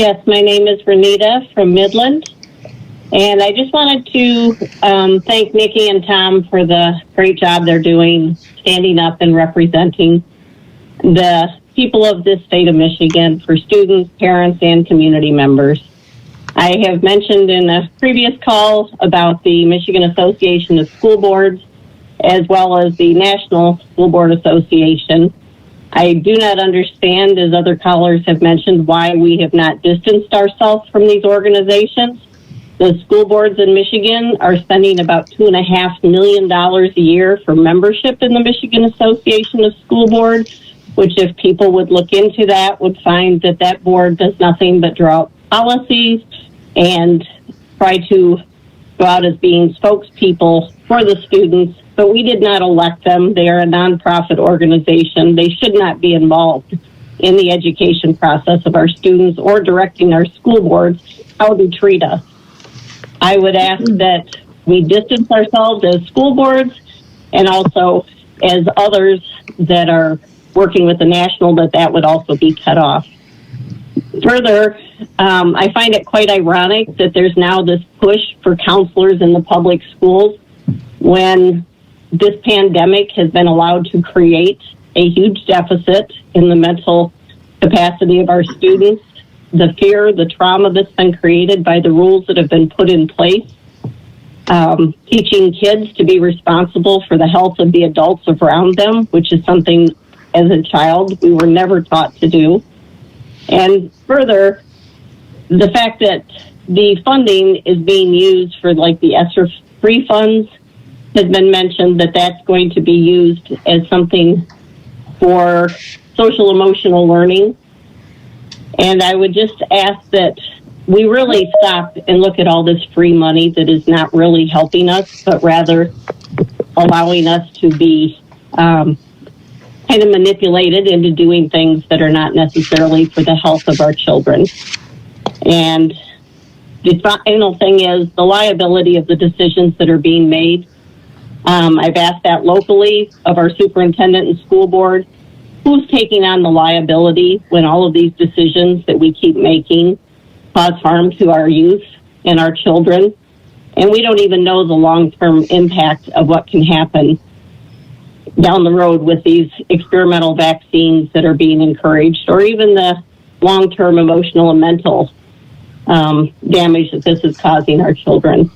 Yes, my name is Renita from Midland. And I just wanted to thank Nikki and Tom for the great job they're doing standing up and representing the people of this state of Michigan for students, parents, and community members. I have mentioned in a previous call about the Michigan Association of School Boards as well as the National School Board Association. I do not understand, as other callers have mentioned, why we have not distanced ourselves from these organizations. The school boards in Michigan are spending about $2.5 million a year for membership in the Michigan Association of School Boards, which if people would look into that, would find that that board does nothing but draw up policies and try to go out as being spokespeople for the students. But we did not elect them. They are a nonprofit organization. They should not be involved in the education process of our students or directing our school boards how to treat us. I would ask that we distance ourselves as school boards and also as others that are working with the national, that would also be cut off. Further, I find it quite ironic that there's now this push for counselors in the public schools when this pandemic has been allowed to create a huge deficit in the mental capacity of our students. The fear, the trauma that's been created by the rules that have been put in place, teaching kids to be responsible for the health of the adults around them, which is something as a child we were never taught to do. And further, the fact that the funding is being used for like the ESSER free funds has been mentioned that that's going to be used as something for social emotional learning. And I would just ask that we really stop and look at all this free money that is not really helping us, but rather allowing us to be kind of manipulated into doing things that are not necessarily for the health of our children. And the final thing is the liability of the decisions that are being made. I've asked that locally of our superintendent and school board. Who's taking on the liability when all of these decisions that we keep making cause harm to our youth and our children? And we don't even know the long-term impact of what can happen down the road with these experimental vaccines that are being encouraged, or even the long-term emotional and mental damage that this is causing our children.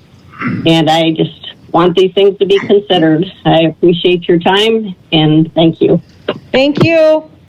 And I just want these things to be considered. I appreciate your time, and thank you. Thank you.